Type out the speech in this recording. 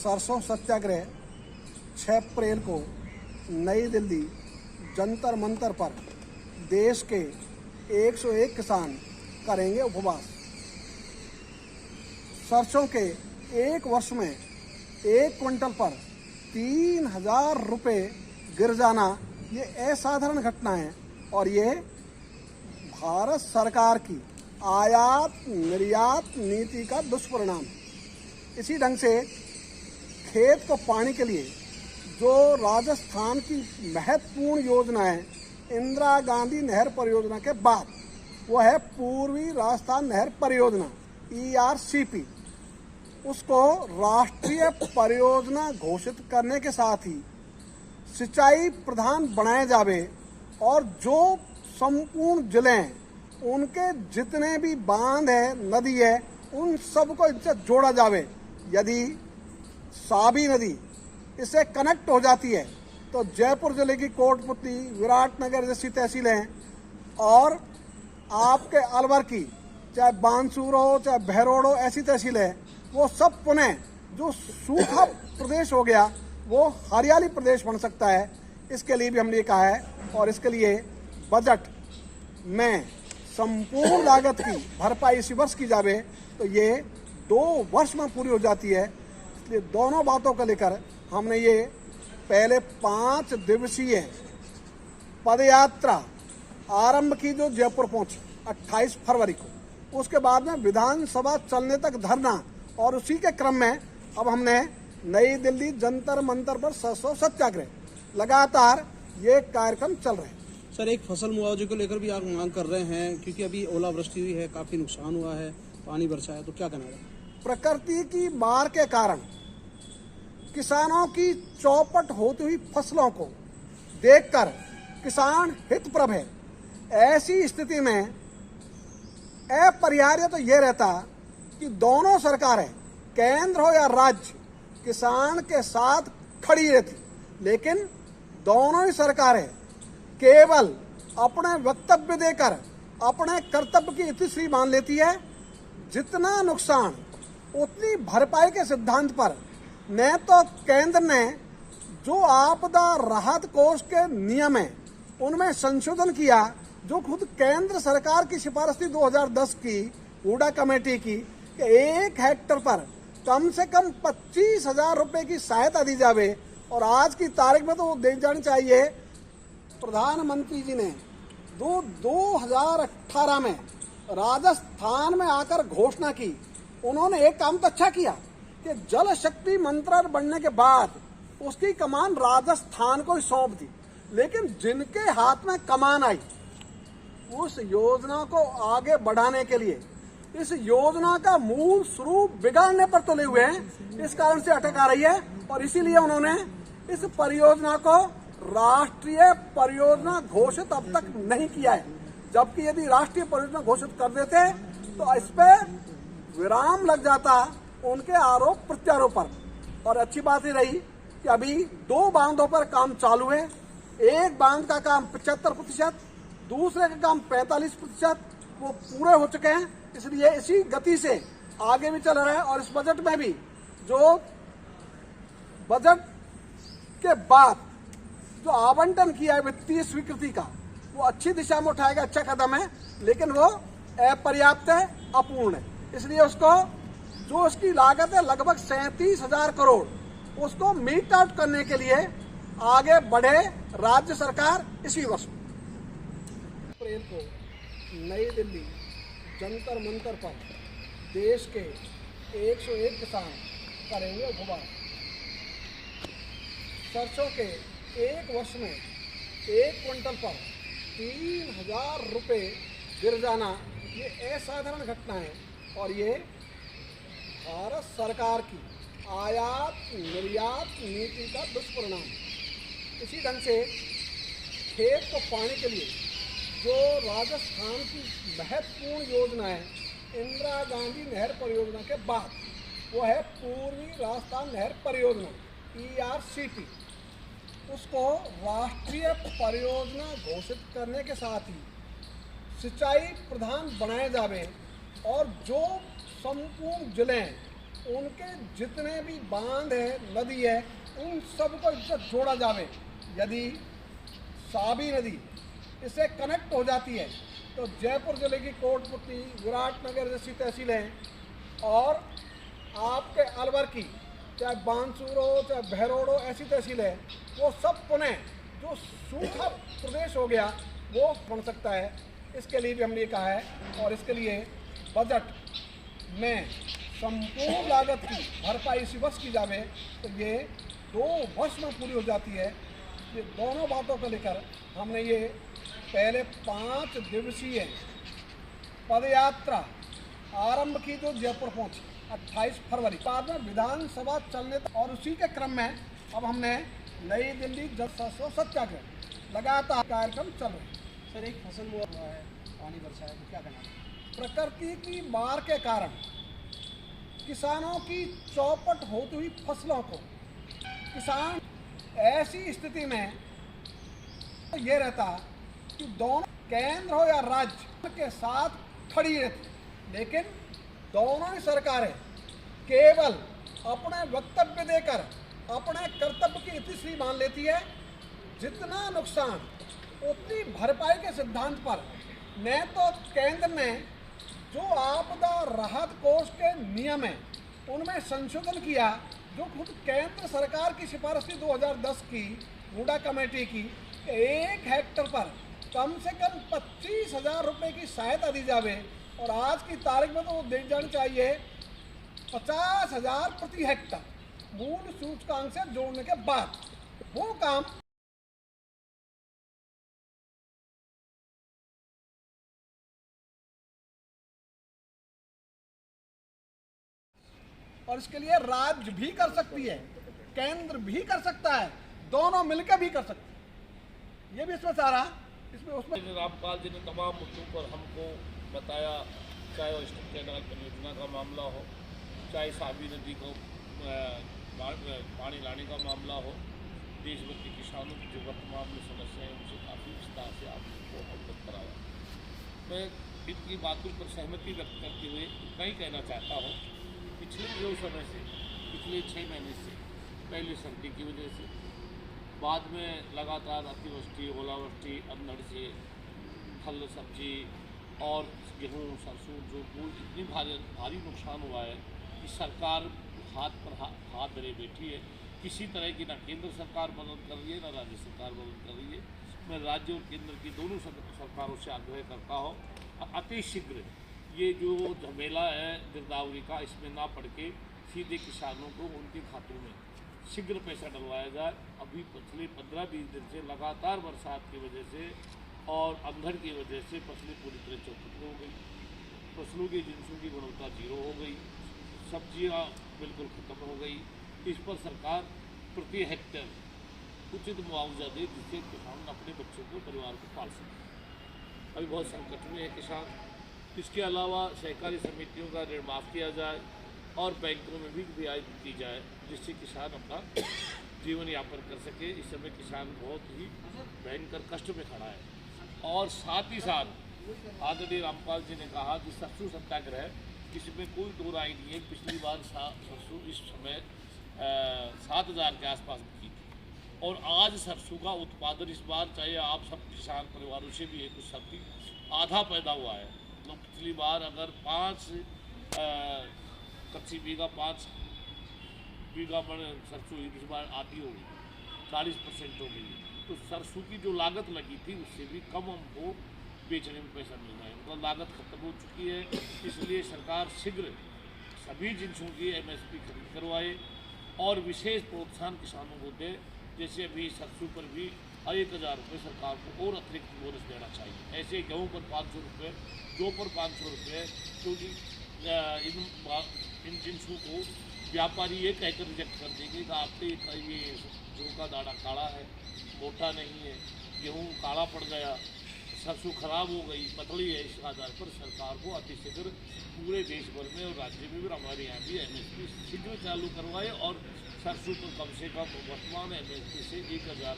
सरसों सत्याग्रह 6 अप्रैल को नई दिल्ली जंतर मंतर पर देश के 101 किसान करेंगे उपवास। सरसों के एक वर्ष में 1 क्विंटल पर 3000 रुपये गिर जाना ये असाधारण घटना है और ये भारत सरकार की आयात निर्यात नीति का दुष्परिणाम है। इसी ढंग से खेत को पानी के लिए जो राजस्थान की महत्वपूर्ण योजना है इंदिरा गांधी नहर परियोजना के बाद, वो है पूर्वी राजस्थान नहर परियोजना ERCP। उसको राष्ट्रीय परियोजना घोषित करने के साथ ही सिंचाई प्रधान बनाए जावे और जो संपूर्ण जिले हैं उनके जितने भी बांध है, नदी है, उन सबको इनसे जोड़ा जावे। यदि साबी नदी इससे कनेक्ट हो जाती है तो जयपुर जिले की कोटपुतली, विराटनगर जैसी तहसीलें और आपके अलवर की चाहे बानसूर हो चाहे बहरोड हो, ऐसी तहसीलें, वो सब पुनः जो सूखा प्रदेश हो गया वो हरियाली प्रदेश बन सकता है। इसके लिए भी हमने ये कहा है और इसके लिए बजट में संपूर्ण लागत की भरपाई इसी वर्ष की जावे तो ये 2 वर्ष में पूरी हो जाती है। इसलिए दोनों बातों को लेकर हमने ये पहले 5 दिवसीय पदयात्रा आरंभ की जो जयपुर पहुंची 28 फरवरी को। उसके बाद में विधानसभा चलने तक धरना और उसी के क्रम में अब हमने नई दिल्ली जंतर मंतर पर सरसों सत्याग्रह लगातार ये कार्यक्रम चल रहे हैं। सर, एक फसल मुआवजे को लेकर भी आप मांग कर रहे हैं क्योंकि अभी ओलावृष्टि हुई है, काफी नुकसान हुआ है, पानी बरसा है, तो क्या कहना है? प्रकृति की मार के कारण किसानों की चौपट होती हुई फसलों को देखकर किसान हितप्रभ है। ऐसी स्थिति में अपरिहार्य तो ये रहता कि दोनों सरकारें, केंद्र हो या राज्य, किसान के साथ खड़ी रहती, लेकिन दोनों ही सरकारें केवल अपने वक्तव्य देकर अपने कर्तव्य की इतिश्री मान लेती है। जितना नुकसान उतनी भरपाई के सिद्धांत पर न तो केंद्र ने जो आपदा राहत कोष के नियम है उनमें संशोधन किया, जो खुद केंद्र सरकार की सिफारिश थी 2010 की हुडा कमेटी की कि 1 हेक्टर पर कम से कम 25,000 रुपये की सहायता दी जावे और आज की तारीख में तो वो दी जानी चाहिए। प्रधानमंत्री जी ने 2018 में राजस्थान में आकर घोषणा की। उन्होंने एक काम तो अच्छा किया कि जल शक्ति मंत्रालय बनने के बाद उसकी कमान राजस्थान को ही सौंप दी, लेकिन जिनके हाथ में कमान आई उस योजना को आगे बढ़ाने के लिए इस योजना का मूल स्वरूप बिगाड़ने पर तुले हुए हैं। इस कारण से अटक आ रही है और इसीलिए उन्होंने इस परियोजना को राष्ट्रीय परियोजना घोषित अब तक नहीं किया है। जबकि यदि राष्ट्रीय परियोजना घोषित कर देते तो इस पे विराम लग जाता उनके आरोप प्रत्यारोप पर। और अच्छी बात ही रही कि अभी 2 बांधों पर काम चालू है। एक बांध का काम 75%, दूसरे का काम 45%, वो पूरे हो चुके हैं। इसलिए इसी गति से आगे भी चल रहा है और इस बजट में भी जो बजट के बाद जो आवंटन किया है वित्तीय स्वीकृति का, वो अच्छी दिशा में उठाएगा, अच्छा कदम है, लेकिन वो अपर्याप्त है, अपूर्ण है। इसलिए उसको जो उसकी लागत है लगभग 37,000 करोड़, उसको मीट आउट करने के लिए आगे बढ़े राज्य सरकार इसी वर्ष। अप्रैल को नई दिल्ली जंतर मंतर पर देश के 101 किसान करेंगे उपवास। सरसों के एक वर्ष में 1 क्विंटल पर 3000 रुपये गिर जाना ये असाधारण घटना है और ये भारत सरकार की आयात निर्यात नीति का दुष्परिणाम है। इसी ढंग से खेत को पानी के लिए जो राजस्थान की महत्वपूर्ण योजना है इंदिरा गांधी नहर परियोजना के बाद, वो है पूर्वी राजस्थान नहर परियोजना ERCP। उसको राष्ट्रीय परियोजना घोषित करने के साथ ही सिंचाई प्रधान बनाए जावे और जो संपूर्ण जिले हैं उनके जितने भी बांध है, नदी है, उन सबको इससे जोड़ा जावे। यदि साबी नदी इससे कनेक्ट हो जाती है तो जयपुर जिले की कोटपुतली, विराटनगर जैसी तहसीलें और आपके अलवर की चाहे बांसुर हो चाहे बहरोड हो, ऐसी तहसीलें वो सब पुनः जो सूखा प्रदेश हो गया वो बन सकता है। इसके लिए भी हमने कहा है और इसके लिए बजट में संपूर्ण लागत की भरपाई इसी वर्ष की जावे तो ये 2 वर्ष में पूरी हो जाती है। ये दोनों बातों को लेकर हमने ये पहले 5 दिवसीय पदयात्रा आरंभ की जो जयपुर पहुंची 28 फरवरी, बाद में विधानसभा चलने और उसी के क्रम में अब हमने नई दिल्ली जल सत्याग्रह लगातार कार्यक्रम चल रहे हैं। सर, एक फसल हुआ है, पानी बरसा है, तो क्या करना है? प्रकृति की मार के कारण किसानों की चौपट होती हुई फसलों को किसान ऐसी स्थिति में ये रहता कि दोनों केंद्र हो या राज्य के साथ खड़ी रहती, लेकिन दोनों ही सरकारें केवल अपने वक्तव्य देकर अपने कर्तव्य की इतिश्री मान लेती है। जितना नुकसान उतनी भरपाई के सिद्धांत पर न तो केंद्र ने जो आपदा राहत कोष के नियम है उनमें संशोधन किया, जो खुद केंद्र सरकार की सिफारिश थी 2010 की हुडा कमेटी की, 1 हेक्टर पर कम से कम 25,000 रुपये की सहायता दी जावे और आज की तारीख में तो वो दी जानी चाहिए 50,000 प्रति हेक्टर मूल सूचकांक से जोड़ने के बाद। वो काम और इसके लिए राज्य भी कर सकती है, केंद्र भी कर सकता है, दोनों मिलकर भी कर सकते हैं। ये भी इसमें सारा इसमें उसमें रामपाल जी ने तमाम मुद्दों पर हमको बताया, चाहे वो स्टेट कैनाल परियोजना का मामला हो, चाहे साबी नदी को पानी लाने का मामला हो, देश भर के किसानों की जो वर्तमान में समस्याएं हैं उनसे काफ़ी विस्तार से आपको अवगत कराया। मैं इनकी बातों पर सहमति व्यक्त करते हुए इतना ही कहना चाहता हूँ, पिछले जो समय से पिछले 6 महीने से पहले सर्दी की वजह से, बाद में लगातार अतिवृष्टि, ओलावृष्टि, अंधड़ से फल सब्जी और गेहूँ, सरसों जो इतनी भारी नुकसान हुआ है कि सरकार हाथ पर हाथ धरे बैठी है। किसी तरह की ना केंद्र सरकार मदद कर रही है ना राज्य सरकार मदद कर रही है। मैं राज्य और केंद्र की दोनों सरकारों से आग्रह करता हूँ अति शीघ्र ये जो झमेला है गिरदावरी का, इसमें ना पड़ के सीधे किसानों को उनके खातों में शीघ्र पैसा डलवाया जाए। अभी पिछले 15-20 दिन से लगातार बरसात की वजह से और अंधड़ की वजह से फसलें पूरी तरह चौपट हो गई, फसलों की जिनसों की गुणवत्ता 0 हो गई, सब्जियां बिल्कुल ख़त्म हो गई। इस पर सरकार प्रति हेक्टेयर उचित मुआवजा दे जिससे किसान अपने बच्चों को, परिवार को पाल सके। अभी बहुत संकट में है किसान। इसके अलावा सहकारी समितियों का ऋण माफ़ किया जाए और बैंकों में भी ब्याज दी जाए जिससे किसान अपना जीवन यापन कर सके। इस समय किसान बहुत ही भयंकर कष्ट में खड़ा है। और साथ ही साथ आदरणीय रामपाल जी ने कहा कि सरसों सत्याग्रह इसमें कोई दो राय नहीं है। पिछली बार सरसों इस समय 7,000 के आसपास की थी और आज सरसों का उत्पादन इस बार, चाहे आप सब किसान परिवारों से भी है कुछ सब्जी, आधा पैदा हुआ है। तो पिछली बार अगर 5 कच्ची बीघा 5 बीघा पर सरसों इस बार आती होगी 40% हो गई। तो सरसों की जो लागत लगी थी उससे भी कम हमको बेचने में पैसा मिल रहा है, मतलब लागत खत्म हो चुकी है। इसलिए सरकार शीघ्र सभी जिनसों की MSP खरीद करवाए और विशेष प्रोत्साहन किसानों को दे। जैसे अभी सरसों पर भी 1,000 रुपये सरकार को और अतिरिक्त बोनस देना चाहिए। ऐसे गेहूँ पर 500 रुपये, जौ पर 500 रुपये, क्योंकि इन जिनसों को व्यापारी ये कहकर रिजेक्ट कर देंगे कि आपके ये जौ का दाना काला है, मोटा नहीं है, गेहूँ काला पड़ गया, सरसों खराब हो गई, पतली है। इस आधार पर सरकार को अतिशीघ्र पूरे देश भर में और राज्य में भी हमारे यहाँ भी MSP शीघ्र चालू करवाए और सरसों पर कम से कम वर्तमान MSP से 1,000